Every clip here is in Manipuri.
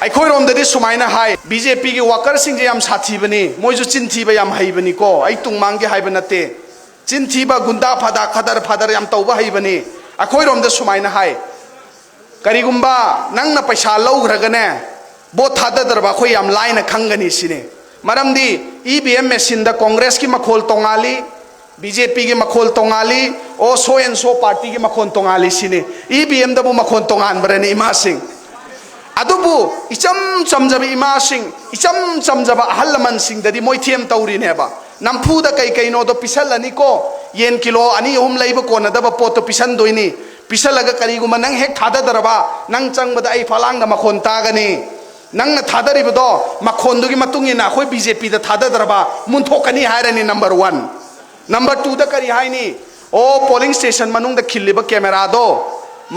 ꯑꯩꯈꯣꯏꯔꯣꯝꯗꯗꯤ ꯁꯨꯃꯥꯏꯅ ꯍꯥꯏ ꯕꯤꯖꯦꯄꯤꯒꯤ ꯋꯥꯀꯔꯁꯤꯡꯁꯦ ꯌꯥꯝ ꯁꯥꯊꯤꯕꯅꯤ ꯃꯣꯏꯁꯨ ꯆꯤꯟꯊꯤꯕ ꯌꯥꯝ ꯍꯩꯕꯅꯤꯀꯣ ꯑꯩ ꯇꯨꯡꯃꯥꯡꯒꯦ ꯍꯥꯏꯕ ꯅꯠꯇꯦ ꯆꯤꯟꯊꯤꯕ ꯒꯨꯟꯗꯥ ꯐꯥꯗꯥ ꯈꯗꯔ ꯐꯥꯗꯔ ꯌꯥꯝ ꯇꯧꯕ ꯍꯩꯕꯅꯤ ꯑꯩꯈꯣꯏꯔꯣꯝꯗ ꯁꯨꯃꯥꯏꯅ ꯍꯥꯏ ꯀꯔꯤꯒꯨꯝꯕ ꯅꯪꯅ ꯄꯩꯁꯥ ꯂꯧꯈ꯭ꯔꯒꯅꯦ ꯚꯣꯠ ꯊꯥꯗꯗ꯭ꯔꯕ ꯑꯩꯈꯣꯏ ꯌꯥꯝ ꯂꯥꯏꯅ ꯈꯪꯒꯅꯤ ꯁꯤꯅꯤ ꯃꯔꯝꯗꯤ ꯏꯚꯤꯑꯦꯝ ꯃꯦꯆꯤꯟꯗ ꯀꯣꯡꯒ꯭ꯔꯦꯁꯀꯤ ꯃꯈꯣꯜ ꯇꯣꯉꯥꯜꯂꯤ BJPꯒꯤ ꯃꯈꯣꯜ ꯇꯣꯉꯥꯜꯂꯤ ꯑꯣ ꯁꯣ ꯑꯦꯟ ꯁꯣ ꯄꯥꯔꯇꯤꯒꯤ ꯃꯈꯣꯜ ꯇꯣꯉꯥꯜꯂꯤ ꯁꯤꯅꯤ ꯏꯚꯤꯑꯦꯝꯗꯕꯨ ꯃꯈꯣꯜ ꯇꯣꯉꯥꯟꯕꯔꯅꯤ ꯏꯃꯥꯁꯤꯡ ꯑꯗꯨꯕꯨ ꯏꯆꯝ ꯆꯝꯖꯕ ꯏꯃꯥꯁꯤꯡ ꯏꯆꯝ ꯆꯝꯖꯕ ꯑꯍꯜ ꯂꯃꯟꯁꯤꯡꯗꯗꯤ ꯃꯣꯏꯊꯦꯝ ꯇꯧꯔꯤꯅꯦꯕ ꯅꯝꯐꯨꯗ ꯀꯩꯅꯣꯗꯣ ꯄꯤꯁꯜꯂꯅꯤꯀꯣ ꯌꯦꯟ ꯀꯤꯂꯣ 2-3 ꯂꯩꯕ ꯀꯣꯟꯅꯗꯕ ꯄꯣꯠꯇꯣ ꯄꯤꯁꯟꯗꯣꯏꯅꯤ ꯄꯤꯁꯜꯂꯒ ꯀꯔꯤꯒꯨꯝꯕ ꯅꯪ ꯍꯦꯛ ꯊꯥꯗꯗ꯭ꯔꯕ ꯅꯪ ꯆꯪꯕꯗ ꯑꯩ ꯐꯂꯥꯡꯗ ꯃꯈꯣꯟ ꯇꯥꯒꯅꯤ ꯅꯪꯅ ꯊꯥꯗꯔꯤꯕꯗꯣ ꯃꯈꯣꯟꯗꯨꯒꯤ ꯃꯇꯨꯡ ꯏꯟꯅ ꯑꯩꯈꯣꯏ BJPꯗ ꯊꯥꯗꯗ꯭ꯔꯕ ꯃꯨꯟꯊꯣꯛꯀꯅꯤ ꯍꯥꯏꯔꯅꯤ ꯅꯝꯕꯔ 1 नंबर 2 दा करी हाइनी ओ पोलिंग स्टेशन मनुंग दा खिल्लिबा कैमरा दो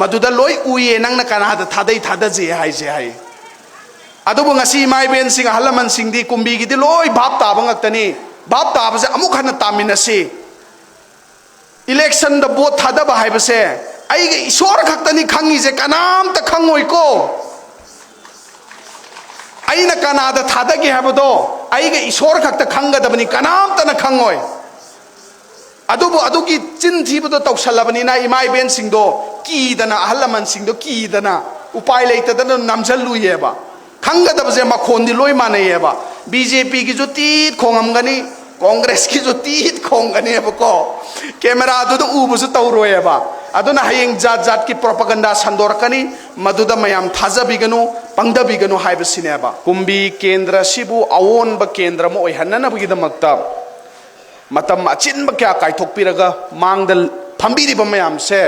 मदुदा लोई उये नंग ना कना दा थादई थादजे हाइजे हाइ अदुबु ngasi माइ बेन सिंग हलमन सिंग दी कुंबी गी दी लोई भाप ताबा ngक्तनी भाप ताबसे अमुक हन तामिनसे इलेक्शन दा वोट थादबा हाइबसे आइगे ईश्वर खक्तनी खंगीजे कनाम त खंगोय को आइना कना दा थादगे हाबदो आइगे ईश्वर खक्त खंगदबनी कनाम त न खंगोय अदुबु अदुगी चिन्थीबदो तौसलबनिना इमाइ बेन सिंगदो कीदना अहलमन सिंगदो कीदना उपाय लेतदना नामजलुयेबा खंगदबजे मखोंदी लोय मानयेबा BJP की जो तीत खोंगमगनी कांग्रेस की जो तीत खोंगनी बको कैमरा दुदो उबुसु तौरोयेबा अदुना हयेंग जात जात की प्रोपेगेंडा संदोरकनी मदुदा मयाम थाजबिगनु पंगदबिगनु हाइबसिनेबा कुंबी केंद्र सिबु अवोनब केंद्र मो ओयहन्ननबगिदमक्ता मतम अचिन्ब क्या कायथोकपिरगा मांगदल फंबीरिब मयाम से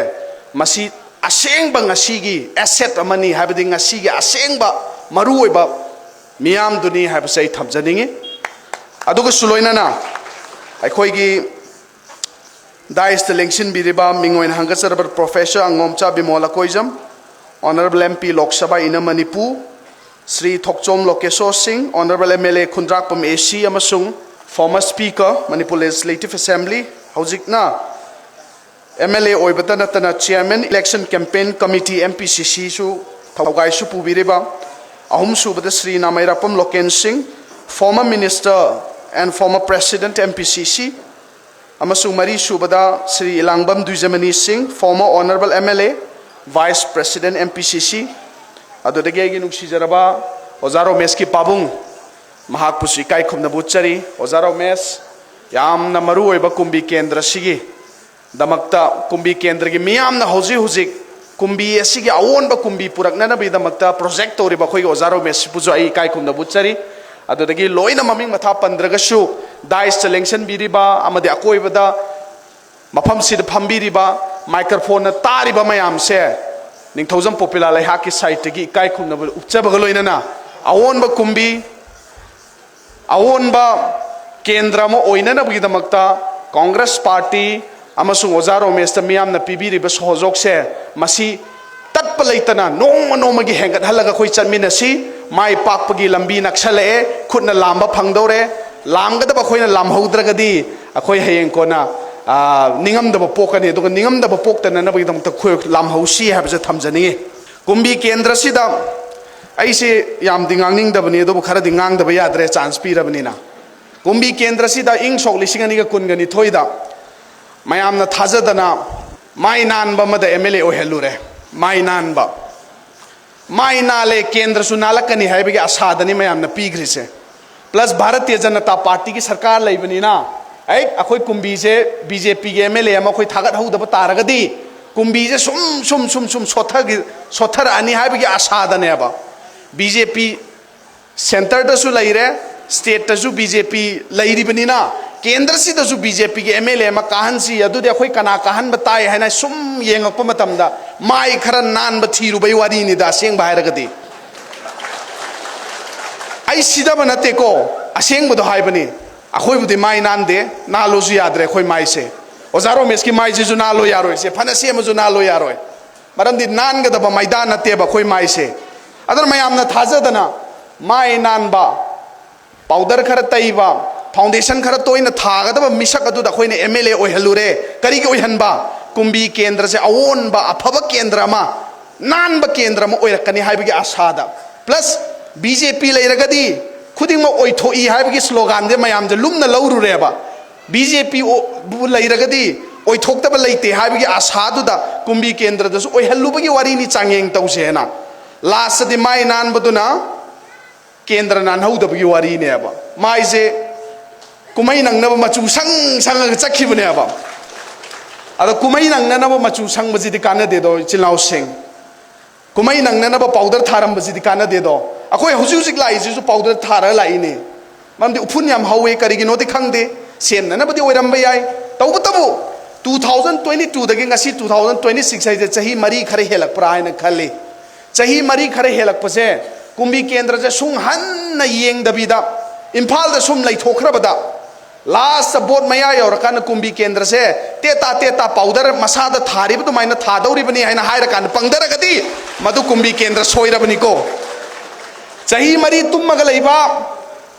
मसी असेंगब ngasiगी एसेट अमनी हाबदि ngasiगी असेंगब मरुओइब मियाम दुनी हाबसे थमजनिंगे अदुग सुलोइनाना अखोइगी दाइस लेंसिन बिरिबा मिंगोइन हंगसरब professor Angomcha Bimola Koijam honourable MP Lok Sabha in Manipur Shri Thokchom Lokeshwar Singh honourable MLA Khundrakpam AC अमसुंग former speaker Manipur Legislative Assembly hojikna MLA oibata natana chairman election campaign committee MPCC su thaugai su pubiriba ahum subada Sri Namairapam Loken Singh former minister and former president MPCC amasung mari subada Sri Ilangbam Duijamani Singh former honorable MLA vice president MPCC adodage gi nuksijaraba ozaro meski pabung महाक पुसी काय खुमना बुचरी ओजारो मेस यामना मरु ओइबा कुंबी केंद्र सिगी दमक्ता कुंबी केंद्र की मियाम ना होजी हुजिक कुंबी एसिगी अवोनबा कुंबी पुरकना नबी दमक्ता प्रोजेक्ट तोरिबा खोइ ओजारो मेस पुजो आई काय खुमना बुचरी अदुदगी लोइना ममिंग मथा पंद्रगसु दाइस सेलेक्शन बिरिबा अमदि अकोइबदा मफम सिद फंबिरिबा माइक्रोफोन तारिबा मयाम से निंगथौजम पॉपुलर लाइहा की साइट की काय खुमना उपचबा लोइना अवोनबा कुंबी अवोनबा केंद्र म ओइननबगिदमक्ता कांग्रेस पार्टी अमसुंग ओजारो मेस्ट मियामना पिबिरिबा सहयोग से मसी तत्प लेतना नोमगी हेंगत हलगा खोइ चमिनसी माइ पाकपगी लंबी नक्सले खुदना लांबा फंगदौरे लामगदबा खोइना लामहौद्रगदी अखोइ हयेंग कोना निंगमदबा पोकनी दुग निंगमदबा पोक्तना नबगिदमक्ता खोइ लामहौसी हाबजे थमजनी कुंबी केंद्र सिदा ऐसे याम दिंगांगनिंग दबनी दो खरा दिंगांग दब यादरे चांस पीरबनीना कुंबी केंद्र सिदा इंग सोक लिसिंगनी का कुनगनी थोइदा मयामना थाजदना माइ नानबा मद MLA ओहेलुरे माइ नाले केंद्र सु नालकनी हाइबगे आसादनी मयामना पीग्रिसे प्लस भारतीय जनता पार्टी की सरकार लैबनीना ऐ अखोइ कुंबी से BJP के MLA अमा खोइ थागत हौदब तारगदी कुंबी से सुम सोथर अनि हाइबगे आसादनेबा BJP सेंटर दसु लैरे स्टेट दसु BJP लैरिबनिना केंद्र सिदसु BJP के MLA मा काहनसी अदुदे अखोइ कना काहन बताय हैना सुम येंगप मतमदा माइ खरा नान बथिरुबै वारिनि दा सेंग बायरगदी आई सिदा बनते को असेंग बदो हाइबनी अखोइ बुदि माइ नान दे नालोजु यादरे अखोइ माइ से ओजारो मेस की माइ जिजु नालो यारोय से फनसे मजु नालो यारोय मरमदि नान गदबा मैदान नते बखोइ माइ से अदर मयामना थाजदना माइ नानबा पाउडर खर तैबा फाउंडेशन खर तोइना थागदबा मिसक अदुदा खोइने MLA ओहलुरे करिगे ओहनबा कुंबी केंद्र से अवोनबा अफब केंद्र मा नानबा केंद्र मा ओइरकनी हाइबगे आसादा प्लस बीजेपी लेरगदी खुदिंग ओइथोई हाइबगी स्लोगान दे मयाम जे लुमना लौरुरेबा बीजेपी बु लेरगदी ओइथोक्तबा लेते हाइबगी आशादुदा कुंभी केंद्र दसु ओइहल्लुबगी वारीनी चांगेंग तौसेना लास्ट दि माइ नानबदुना केंद्र नानहौदबगी वारीनेबा माइजे कुमई नंगनबा मचु संग संग चखिबनेबा अदा कुमई नंगनबा मचु संग बजिदि कानदेदो चिलाउ सिंह कुमई नंगनबा पाउडर थारम बजिदि कानदेदो अखोय हुजि हुजिक लाइजिसु पाउडर थारा लाइने ममदि उफुन याम हौवे करिगिनोदि खंगदे सेननबदि ओइरंबा याय तौबतबु 2022 दगे ngasi 2026 हाइजे चाही मरी खरे हेलकप्रा हाइना खल्ले चाही मरी खरे हेलकपसे कुंभी केंद्र से सुंग हन येंगदबिदा इम्फाल द सुम लैथोखरबदा लास्ट बोट मया यौरकान कुंभी केंद्र से तेता तेता पाउडर मसाद थारिब दुमाइना थादौरिबनी हाइना हाइरकान पंगदरगदी मधु कुंभी केंद्र सोइरबनिको चाही मरी तुममग लैबा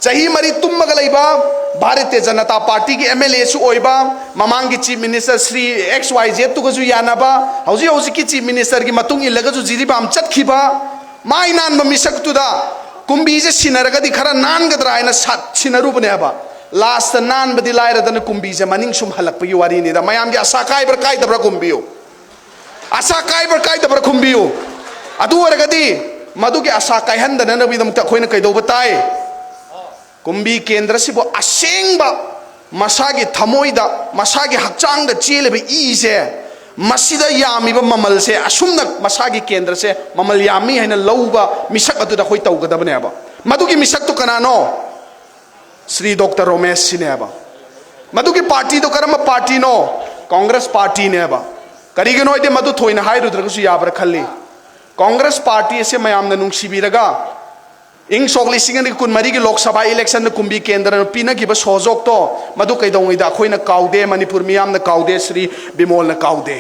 चाही मरी तुममग लैबा भारतीय जनता पार्टी की एमएलए सु ओइबा ममांग की चीफ मिनिस्टर श्री XYZ तुगजु यानाबा हौजी हौजी की चीफ मिनिस्टर की मतुंग इलगजु जिरिबाम चतखिबा माइ नान मिसक तुदा कुंभी से सिनरगदी खरा नानगदरा हाइना सिनरुबनेबा लास्ट नान बदी लाइरदन कुंभी से मनिंग सुम हलकपगी वारीनिदा मयाम की आशा काइबर काइदबरा कुंभियो आशा काइबर काइदबरा कुंभियो अदु ओरगदी मधु की आशा काइहंदन नबिदमत अखोइना कैदौबा ताई कुंभी केंद्र सिबो असेंबा मसागी थमोइदा मसागी हक्चांग चेलेबा इसे मसीदा यामीबा ममल से असुमना मसागी केंद्र से ममल यामी हैना लौबा मिसक अदुदा खोइ तौगदबनेबा मधुकी मिसक तो कनानो श्री डॉक्टर रोमेश सिनेबा मधुकी पार्टी तो करम पार्टी नो कांग्रेस पार्टी नेबा करिगनो इदे मधु थोइना हाइरुद्रगसु याबरा खल्ली कांग्रेस पार्टी से मयामना नुंगसिबिरगा इंग सोगली सिंगन कुन मरी की लोकसभा इलेक्शन कुंभी केंद्र पीना की बस सोजोक तो मधु कैदोंगैदा अखोइना काउदे मणिपुर मियामना काउदे श्री बिमोलना काउदे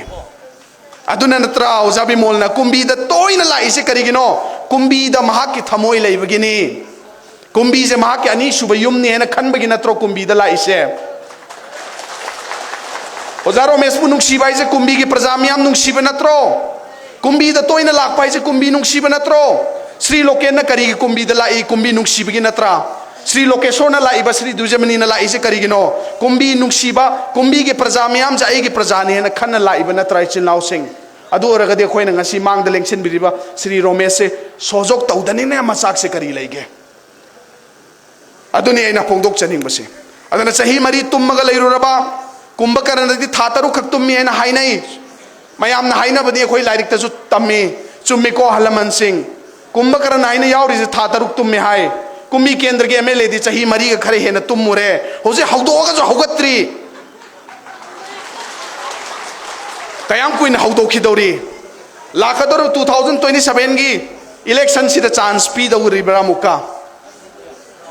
अदुना नत्रा ओजा बिमोलना कुंभीदा तोइना लाइसे करिगिनो कुंभीदा महाकी थमोइ लैबगिनी कुंभी से महाकी अनी सुब युमनी हैना खनबगी नत्रो कुंभीदा लाइसे ओजारो मेसपु नुंगसिबा इसे कुंभी की प्रजा मियाम नुंगसिबा नत्रो कुंभीदा तोइना लाकपा इसे कुंभी नुंगसिबा नत्रो श्री लोकेन करी कुंभी लाई कुंभी नुंगसिबगी नत्रा श्री लोकेश्वर लाइबा श्री दुजमनी लाई से करीगिनो कुंभी नुंगसिबा कुंभी के प्रजा मियाम जाई की प्रजा ने हेन खन लाइबा नत्रा इचिनाउ सिंह अदु ओरगदे अखोइना ngasi मांगद लेंसिनबिरिबा श्री रोमेश से सोजोक तौदनिने मचाक से करी लेगे अदुनि आइना फोंदोक चनिंगबसे अदना सही मरी तुममग लैरुरबा कुंभकर्णदि था तरु खक तुममी हैना हाइनै मयामना हाइनाबदि अखोइ लाइरिकतसु तम्मी चुम्मिको हलमन सिंह कुंभकर्ण आइना यावरिसे था तरुक तुममे हाय कुंभी केंद्र के एमएलए दी चाही मरी का खरे हेना तुमुरे होजे हौदोगजु हौगत्रि कयाम कुइन हौदोखिदौरी लाखदोर 2027 की इलेक्शन सिदा चांस पी दौरिबरा मुका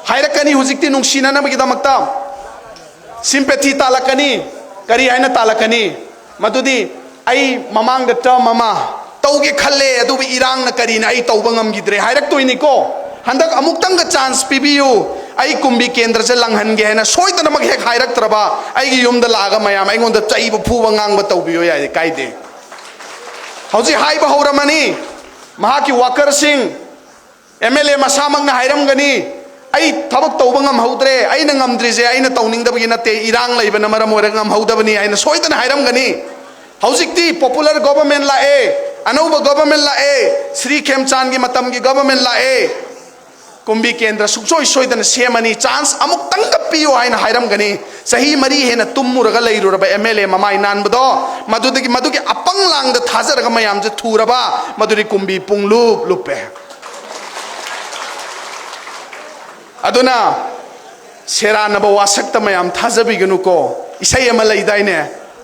हायरकनी हुजिक्ति नुंगसिननबगिदमक्ता सिंपैथी तालकनी करी हाइना तालकनी मदुदी आई ममांग द टर्म ममा तौगे खल्ले अदुब इरांग न करीना आई तौबा ngамगिद्रे हायरक्तोइनिको हंदक अमुक्तंग चांस पिबियु आई कुंभी केंद्र से लंघनगे हैना सोइदनमक हेक हायरक्तरबा आईगी युमदा लागा मयाम आइगोंदा चाइब फुबा ngang तौबियो याय काइदे हौजी हाइबा हौरमनी महाकी वाकर सिंह एमएलए मसामंगना हायरमगनी आई थबक तौबा ngamहौद्रे आइना ngamद्रिजे आइना तौनिंगदबगी नते इरांग लैबना मरम ओइरा ngamहौदबनी आइना सोइदना हायरमगनी हौजिक्ति पॉपुलर गवर्नमेंट लाए अनौब गवर्नमेंट लाए श्री खेमचांद की मतम की गवर्नमेंट लाए कुंभी केंद्र सुचोई सोइदन सेमनी चांस अमुक्तंग पियो हाइना हायरमगनी सही मरी हेना तुमुरगा लैरुरबा एमएलए ममाई नानबदो मधुकी अपंग लांगद थाजरगा मयाम जे थुरबा मधुरी कुंभी पुंगलुप लुपे अदुना सेरानबा वासक्ता मयाम थाजबिगनुको इसै अमा लैदाइने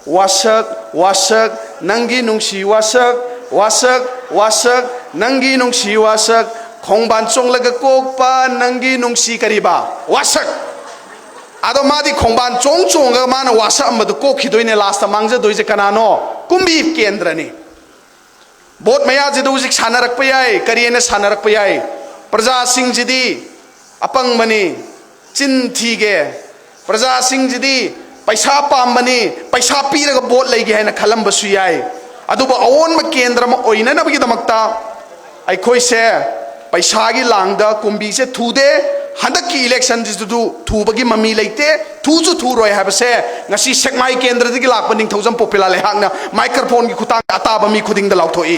वासक वासक नंगी नुंगसी वासक वासक वासक नंगी नुंगसी वासक खोंबान चोंगलगा कोकपा नंगी नुंगसी करीबा वासक आदो मादी खोंबान चोंग चोंगा माना वासक अमदु कोखिदोइने लास्ट मांगजे दोइजे कनानो कुंभी केंद्रनी बोट मया जिदु जिक सानरकपा याय करियेने सानरकपा याय प्रजा सिंह जिदी अपंग बनी चिंथीगे प्रजा सिंह जिदी पैसा पामबनी पैसा पीरगा बोट लैगे हैना खलंबसु याय अदुबो अवोन केंद्र म ओइननबगिदमक्ता अखोइसे पैसा की लांग कुंभी से थूदे हंदक की इलेक्शन थूबगी ममी लेते थूजु थूरोय है ngasi सेक्माई केंद्र की लाप निथौजम पोपिला लेहाकना माइक्रोफोन की खुतांग अताब मी खुदिंग लाउथोई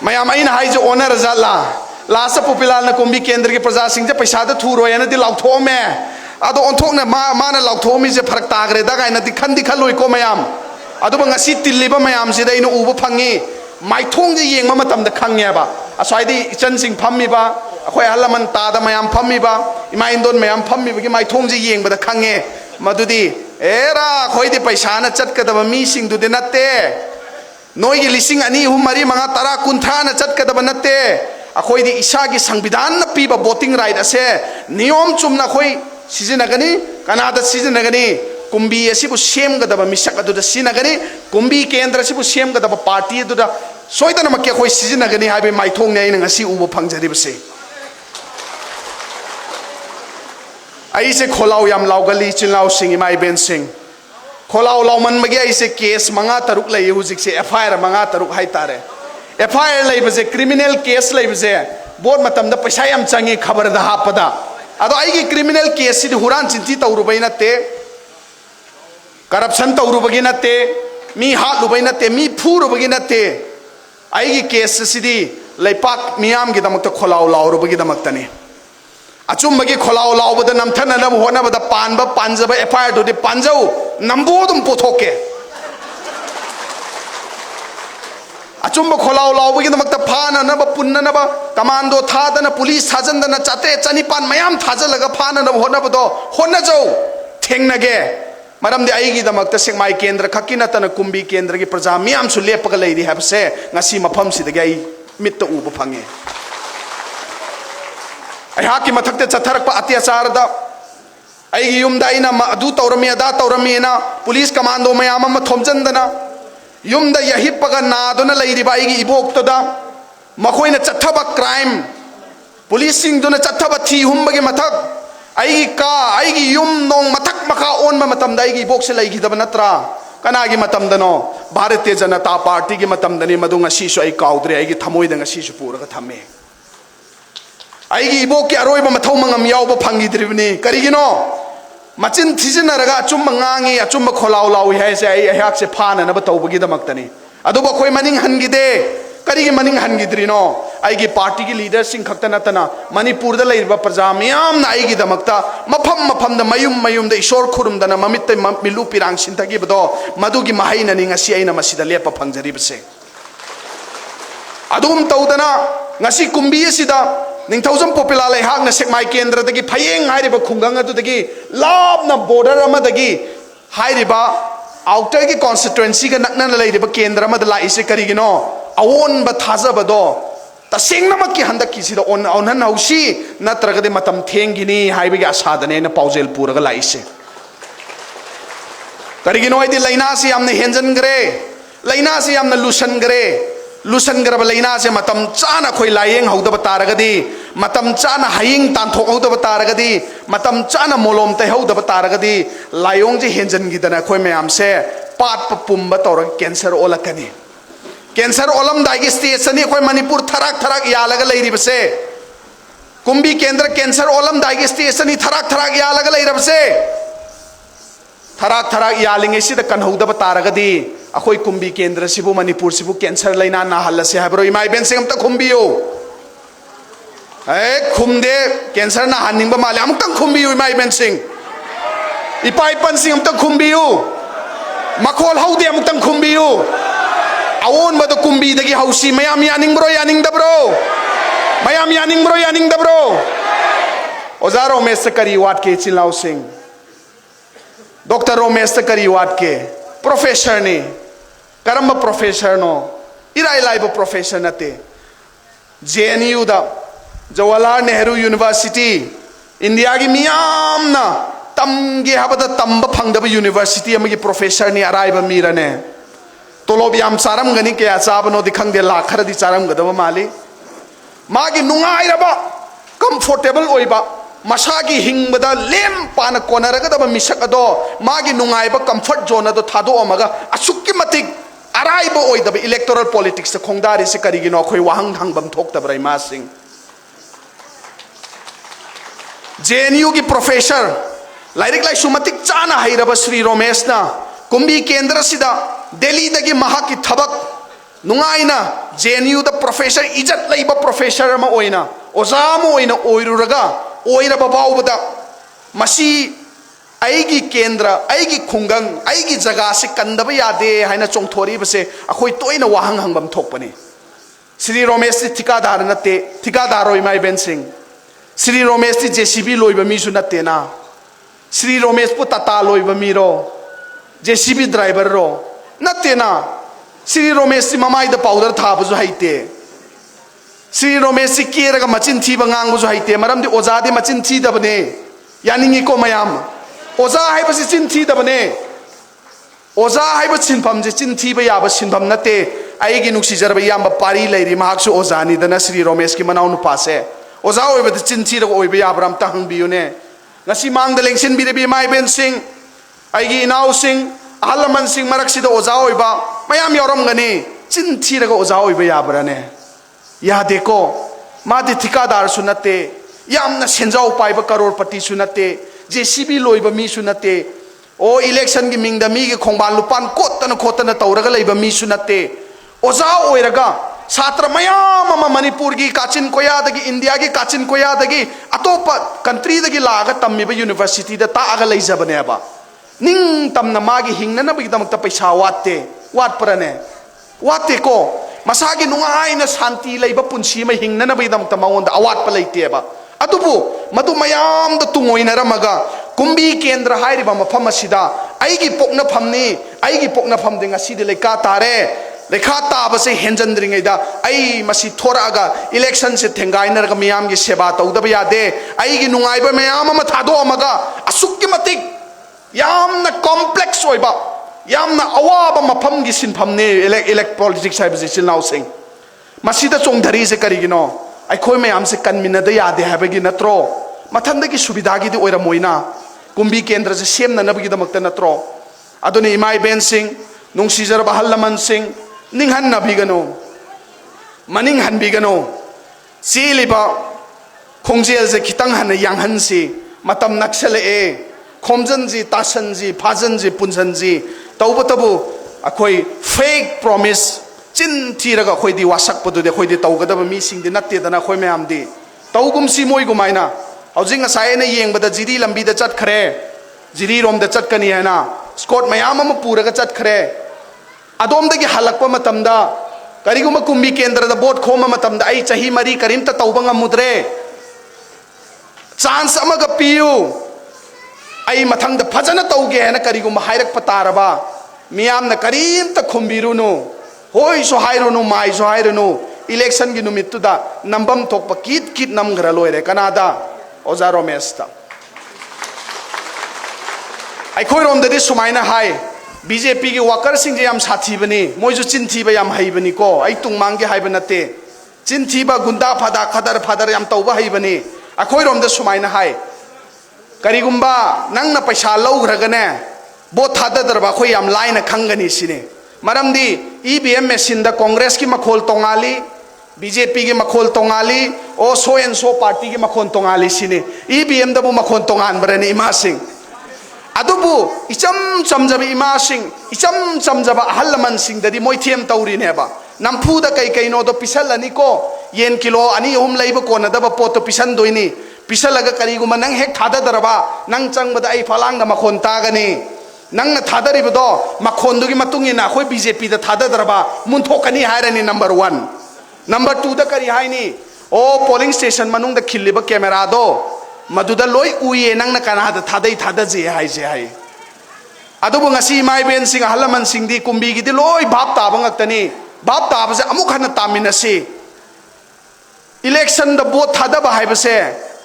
मयाम अइन हाइज ओनर जाला लास पोपिला न कुंभी केंद्र के प्रजा सिंह पैसा थूरोय न लाउथोमे अदो ओंथोकना माना लाउथोमी से फरक तागरे दा गायना खंदी खलोइको मयाम अदुब ngasi तिल्लिबा मयाम से दैनो उबो फंगी माइथोंग जे येंगमा मतम द खंगेबा असवाइदी इचन सिंह फम्मीबा अखोय हलमन तादा मयाम फम्मीबा इमा इंदोन मयाम फम्मीबा कि माइथोंग जे येंगबा द खंगे मदुदी एरा खोइदी पैसा न चटकदबा मी सिंह दुदे नत्ते नोई लिसिंग अनि हुम मरी मंगा तरा कुंथा न चटकदबा नत्ते अखोइदी इसा की संविधान न पीबा वोटिंग राइट असे नियम चुमना खोइ सिजनगनी कनादा सिजनगनी कुंभी असिबु सेमगदबा मिसक अदुदा सिनगनी कुंभी केंद्र असिबु सेमगदबा पार्टी अदुदा सोइदनमक के खोइ सिजनगनी हाबे माइथोंग ने आइना ngasi उबो फंगजरिबसे ऐसे खोलाव याम लाउगली चिलाव सिंह इमाई बेन सिंह खोलाव लाउमन मगे ऐसे केस मंगा तरुक लई हुजिक से एफआईआर मंगा तरुक हाइ तारे एफआईआर लईबसे क्रिमिनल केस लईबसे बोर्ड मतम द पैसा याम चंगी खबर द हापदा अदो आइगी क्रिमिनल केस सिद हुरान चिंती तौरुबै नते करप्शन तौरुबगी नते मी हालुबै नते मी फुरुबगी नते आइगी केस सिदी लैपाक मियाम गी दमक खोलाव लाउरुबगी दमक्तने अचुम्बगी खोलाव लाउबद नमथननब होनबद पानब पांजब एफआईआर दुदि पांजौ नंबोदुम पोथोके अचुम्ब खोलाव लाउबगी दमक फाननब पुन्ननब कमांडो थादन पुलिस थाजनदन चाते चनिपान मयाम थाजलग फाननब होनबदो होनजौ थेंगनगे मरमदे आइगी दमक सेक्माई केंद्र खक्की नतन कुंभी केंद्र की प्रजा मियाम सु लेपग लैरी हबसे ngasi मफम सिदगे आई मित्त उब फंगे अहाकी मथक्ते चथरक अत्याचार दा आइगी युमदा आइना अदु तौरमी अदा तौरमी ना पुलिस कमांडो मयाम म थोमजंदना युमदा यहिपग नादुना लैरिबा आइगी इबोक्तदा मखोइना चथब क्राइम पुलिस सिंगदुना चथब थी हुमबगे मथक आइगी का आइगी युम नोंग मथक मखा own मतमदा आइगी box लैगिदब नत्रा कनागी मतमदनो Bharatiya Janata party की मतमदनी मदु ngasisu ai kaudre आइगी थमोइद ngasisu पुरगा थमे आइगी इबोक के अरोइब मथौ मंगम यावब फंगिद्रिबनी करिगिनो मचिन थिजिनरगा अचुम ngangi अचुम खोलाव लाउ हाइसे ai अहाक से फाननब तौबगी दमक्तनी अदुब खोइ मनिंग हनगिदे करिगी मनिंग हनगिद्रिनो आइगी पार्टी की लीडर सिंह खक्ता नतना मणिपुर द लैरबा प्रजा मियाम ना आइगी दमक्ता मफम मफम द मयुम द ईश्वर खुरुमदना ममित मिलु पिरांग सिंथगिबदो मदुगी महैना नि ngasi aina masida lepa phangjaribse adum tawdana ngasi kumbi asida निथौजम पोपिला लेहाक न सेक्माई केंद्र दगी फयेंग हाइरिबा खुंगंग अदुदगी लाबना बॉर्डर अमदगी हाइरिबा आउटर की कॉन्स्टिट्युएंसी का नकनन लैरिबा केंद्र अमद लाइसे करिगिनो अवोन ब थाजबदो तसेंगनमक की हंदक की सिदा ओन ओनन हौसी नत्रगदे मतम थेंगिनी हाइबिगे आसादने न पाउजेल पुरगा लाइसे करिगिनो आइदि लैना से यामने हेंजनग्रे लैना से यामने लुसनग्रब लैना से मतम चाना खोइ लायेंग हौदब तारगदी मतम चाना हाइंग तांथोक हौदब तारगदी मतम चाना मोलोम तै हौदब तारगदी लायोंग जे हेंजनगिदना खोइ मयाम से पाट पुंब तौर कैंसर ओलकनी कैंसर ओलम दाइगी स्टेज सनी खोइ मणिपुर थराक यालग लैरिबसे कुंभी केंद्र कैंसर ओलम दाइगी स्टेज सनी थराक यालग लैरबसे थराक यालिंगे सिदा कन्हौदब तारगदी अखोई कुंभी केंद्र सिबु मणिपुर सिबु कैंसर लैना नाहल्लसे हाबरो इमाई बेन सिंह अमता खुंबियो ए खुमदे कैंसर ना हानिंग माले अमुक्तंग खुंबियो इमाई बेन सिंह इपाई पन सिंह अमता खुंबियो मखोल हौदे अमुक्तंग खुंबियो अवोन मदो कुंभी दगी हौसी मयाम यानिंग दब्रो मयाम यानिंग दब्रो ओजा रोमेश करी वाट के चिलाव सिंह डॉक्टर रोमेश करी वाट के प्रोफेसर ने करम प्रोफेसर नो इराई लाइब प्रोफेसर नते जेएनयू दा जवाहरलाल नेहरू यूनिवर्सिटी इंडिया की मियाम ना तमगे हबद तंब फंगदब यूनिवर्सिटी अमगी प्रोफेसर ने अराइब मीरने तोलोब याम चारम गनी के चाबनो दिखंगे लाखर दि चारम गदब माली मागी नुंगाइरबा कंफर्टेबल ओइबा मसागी हिंगबदा लेम पान कोनरगदब मिसक अदो मागी नुंगाइबा कंफर्ट जोन अदो थादो अमगा असुक्की मतिक अराइब ओइदब इलेक्टोरल पॉलिटिक्स खोंदारी से करिगिनो अखोई वाहंग हंगबम थोक्तब्रा इमा सिंह JNU की प्रोफेसर लाइरिक लाइसु मतिक चाना हाइरब श्री रोमेश ना कुंभी केंद्र सिदा दिल्ली दगी महा की थबक नुंगाइना JNU द प्रोफेसर इज्जत लैब प्रोफेसर अमा ओइना ओजा अमा ओइना ओइरुरगा ओइरब बाउबदा मसी आइगी केंद्र आइगी खुंगंग आइगी जगह से कंदब यादे हाइना चोंथोरीबसे अखोई तोइना वाहंग हंगबम थोकपने श्री रोमेश ठिकादार नते ठिकादार ओइ माइ बेन सिंह श्री रोमेश JCB लोइब मीसु नतेना श्री रोमेश पु तता लोइब मीरो JCB ड्राइवर रो नतेना श्री रोमेश ममाइद पाउडर थाबजु हाइते श्री रोमेश केरगा मचिन थीब ngangbजु हाइते मरमदि ओजादि मचिन थीदबने यानिंगी को मयाम ओजा हाइबसि चिन थीदबने ओजा हाइब सिनफम जे चिन थीब याब सिनफम नते आइगी नुक्सिजरब याम पारी लैरि माक्सु ओजानी दना श्री रोमेश की मनाउ नुपासे ओजा ओइबद चिन थीरग ओइब याब्राम ता हंगबियुने ngasi mangda lengsin birebi mai ben sing aigi inau sing ahalaman sing maraksida oza oiba mayam yoram gani chin thiraga oza oiba yabrane yade ko madi thikadar sunate yamna senjau paiba karorpati sunate JCB loiba mi sunate o election gi mingda mi gi khongban lupan kotana tauraga leiba mi sunate oza oiraga छात्र मयाम मणिपुर की काचिन कोयादगी इंडिया की काचिन कोयादगी अतोप कंट्री दगी लाग तम्मीब यूनिवर्सिटी दा ताग लैजबनेबा निंग तमना मागी हिंगनबगिदमक्ता पैसा वाते वाटपरने वाते को मसागी नुंगाइना शांति लैब पुंसी मा हिंगनबगिदमक्ता मावंदा अवाटप लैतेबा अदुबु मदु मयाम द तुंगोइनरमगा कुंभी केंद्र हाइरिबा मफम असिदा आइगी पोक्नफमनी आइगी पोक्नफमदे ngasi de leika tare लेखा ताब से हेंजंद्रिंगैदा आई मसी थोरागा इलेक्शन से थेंगाइनरगा मियाम की सेवा तौदब यादे आईगी नुंगाइब मयाम अमा थादोअमगा असुक्की मतिक यामना कॉम्प्लेक्स ओइबा यामना अवाब मफम की सिनफमने इलेक्ट पॉलिटिक्स हाइबसे चिनाउ सिंह मसीदा चोंधरी से करिगिनो आइखोय मयाम से कन्मिनदा यादे हाबगी नत्रो मथंदगी सुविधागी दि ओइरमोइना कुंभी केंद्र से सेमननबगी दमक्ता नत्रो अदुनि इमाई बेन सिंह नुंसीजर बहलमन सिंह निंहन नबीगनो मनिंग हनबीगनो चेलिबा खोंजेल से खितंग हन यांहन से मतम नक्सले खोमजन जी तासन जी फाजन जी पुंजन जी तौबतबु अखोई फेक प्रॉमिस चिन थीरगा खोइदी वासकपदुदे खोइदी तौगदब मी सिंगदि नत्तेदना खोइ मयामदि तौगुमसी मोइगुमाइना हौजिंग सायने येंगबदा जिरी लंबीदा चटखरे जिरी रोमदा चटकनी हैना स्कोट मयाम अम पूरगा चटखरे अदोमदगी हलक्प मतमदा करिगुम कुंभी केंद्र बोट खोम मतमदा आई चाही मरी करीमता तौबंग मुद्रे चांस अमग पियु आई मथंग फजन तौगे है करिगुम हाइरक पतारबा मियाम करीमता खुंबिरुनु होई सो हाइरुनु माई सो हाइरुनु इलेक्शन की नुमितुदा नंबम थोप कित कित नमग्र लोइरे कनादा ओजा रोमेस्ता अखोई रोमददी सुमाइना हाई BJP की वर्कर सिंह जे याम साथीबनी मोइजु चिनथीबा याम हाइबनी को आई तुंगमांगे हाइब नते चिनथीबा गुंडा फादा खदर फादर याम तौबा हाइबनी अखोई रोमद सुमाइना हाई करिगुम्बा नंगना पैसा लौग्रगने बोट थाददरबा अखोई याम लाइना खंगनी सिने मरमदी EVM मशीन दा कांग्रेस की मखोल तोंगाली BJP की मखोल तोंगाली ओ सो एंड सो पार्टी की मखोल तोंगाली सिने EVM दबु मखोल तोंगान बरने इमा सिंह अदुबु इचम चमजब इमा सिंह इचम चमजब अहलमन सिंह ददी मोइथेम तौरीनेबा नमफुदा कई कईनो दो पिसलनी को येन किलो अनि ओम लैब कोनदब पोतो पिसन दोइनी पिसलगा करिगुम नंग हेक थाददरबा नंग चंगबदा आई फलांग मखोन तागनी नंग न थादरिबदो मखोनदुगी मतुंगिना अखोई BJP दा थाददरबा मुनथोकनी हायरनी नंबर 1 नंबर 2 दा करी हायनी ओ पोलिंग स्टेशन मनुंग दा खिल्लिबा कैमरा दो मधुदा लोई उये नंग न कनादा थादई थादजे हाइजे हाइ अदुबु ngasi माइ बेन सिंह हलमन सिंह दी कुंभी गी दी लोई भाप ताब ngक्तनी भाप ताबसे अमुक हन तामिनसे इलेक्शन द बोट थादब हाइबसे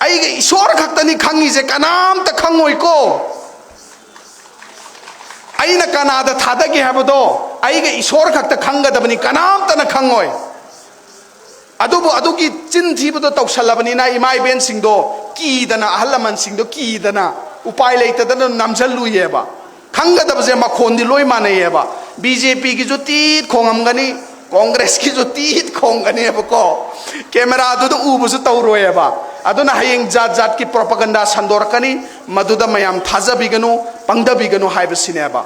आइगे ईश्वर खक्तनी खंगी जे कनाम त खंगोई को आइना कनादा थादगी हाबदो आइगे ईश्वर खक्त खंगदबनी कनाम त न खंगोई अदुबु अदुगी चिन थीबदो तौसलबनीना इमाई बेन सिंहदो कीदना अहलमन सिंहदो कीदना उपाय लेतदना नमजलुयेबा खंगदबजे मखोंदी लोई मानयेबा BJP की जो तीत खोंगमगनी कांग्रेस की जो तीत खोंगनी बको कैमरा अदुद उबसु तौरोयबा अदुना हयेंग जात जात की प्रोपेगेंडा संदोरकनी मदुदा मयाम थाजबिगनु पंगदबिगनु हाइबसिनेबा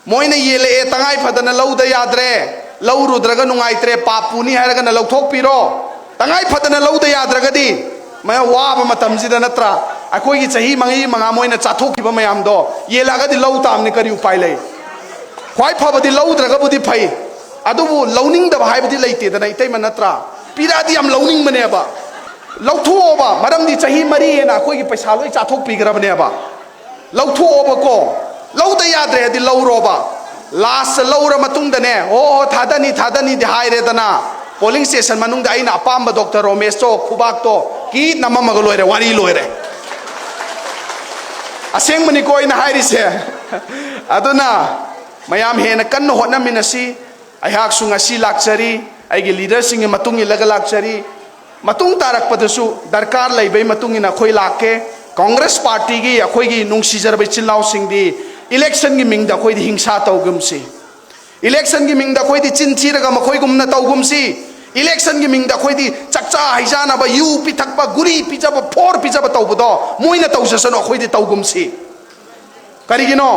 मोइना येले तंगाई फदना लौदा याद्रे लौरुद्रगा नुंगाइत्रे पापुनी हायरगना लौथोकपिरो तंगाई फदना लौदा याद्रगदी मैं वाब मतमजिदा नत्रा अखोई चाही मंगी मंगा मोइना चाथोकिबा मयामदो येलागदी लौ तामने करी उपाय लै ख्वाई फबदी लौद्रगबुदी फै अदुबु लौनिंगदबा हाइबदी लैतेदना इतैमा नत्रा पिरादी याम लौनिंगबनेबा लौथोबा मरमदी चाही मरी हेना अखोई पैसा लोई चाथोकपिग्रबनेबा लौथोबा को लौदा याद्रे हदी लौरोबा लास्ट लौर मतुंगदने ओ थादनी थादनी दि हाइरेदना पोलिंग स्टेशन मनुंगदा आइना अपाम्बा डॉक्टर रोमेश तो खुबाक तो की नममग लोइरे वारी लोइरे असेंग मनी को इन हाइरिसे अदुना मयाम हेना कन्न होनमिनसी अहाक सुंगसी लाक्चरी आइगे लीडर सिंग मतुंग इलगा लाक्चरी मतुंग तारकपदसु दरकार लैबै मतुंग इन अखोई लाके कांग्रेस पार्टी की अखोई नुंसीजरबै चिल्लाव सिंगदी इलेक्शन की मिंगदा अखोई हिंसा तौगुमसी इलेक्शन की मिंगदा अखोई चिंथीरगा मखोईगुमना तौगुमसी इलेक्शन की मिंगदा अखोई चक्चा हिजानब यू पिथक्पा गुरी पिजब फोर पिजब तौबदो मोइना तौजसनो अखोई तौगुमसी करिगिनो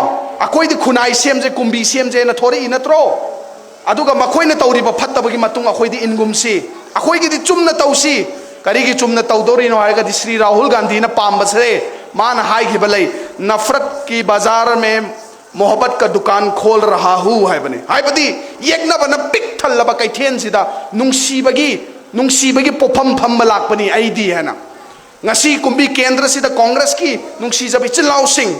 अखोई खुनाई सेमजे कुंबी सेमजे न थोरी नत्रो अदुगा मखोइना तौरिबा फत्तबगी मतुंग अखोई इनगुमसी अखोई चुमना तौसी करीगी चुमना तौदोरिनो हायगदी श्री राहुल गांधी ना पामबसे मान हाइगिबा लै नफरत की बाजार में मोहब्बत का दुकान खोल रहा हूँ है बने हाय बदी येकनबना पिक थल्लबा कैथेन सिदा नुंसीबगी पोफम फम लाकपनी आईदी है ना ngasi kumbi kendra sida congress ki nungsijabi chilau sing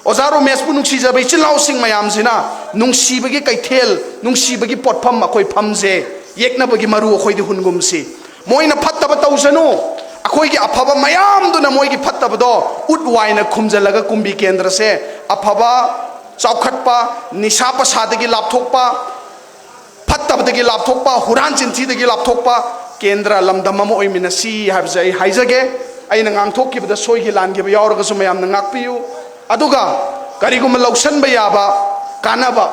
ozaro mespu nungsijabi chilau sing mayam sina nungsibagi kaithel nungsibagi potpham akoi phamje yeknabagi maru akoi di hungum si moina phattaba tausanu akoi gi aphaba mayam duna moi gi phattaba do utwaina khumjalaga kumbi kendra se aphaba chaukhatpa nisapa sadagi lapthokpa फत्तबदगी लापथोकपा हुरान चिंथीदगी लापथोकपा केंद्र लमदम अमा ओइमिनसी हाबजे आई हाइजगे अइना ngang सोइगी लानगिबा यावरगसु मयामना ngakpiyu aduga kariguma lawsanba yaba kanaba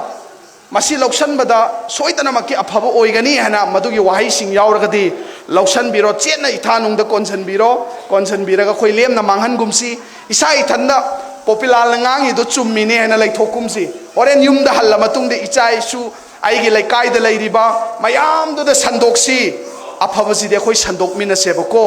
masi lawsanbada soidanamaki afaba oigani hana madugi wahai sing yawaragadi lawsanbiro chetna ithanungda konsanbiraga khoi lemna manghangumsi isa ithanda popular ngangi do chummine hana laithokumsi oren yumda halla matungde ichai su आईगे लेकाई द लेरिबा मयाम दो द संदोक्सी अफबसी दे खोई संदोक मिनसेबको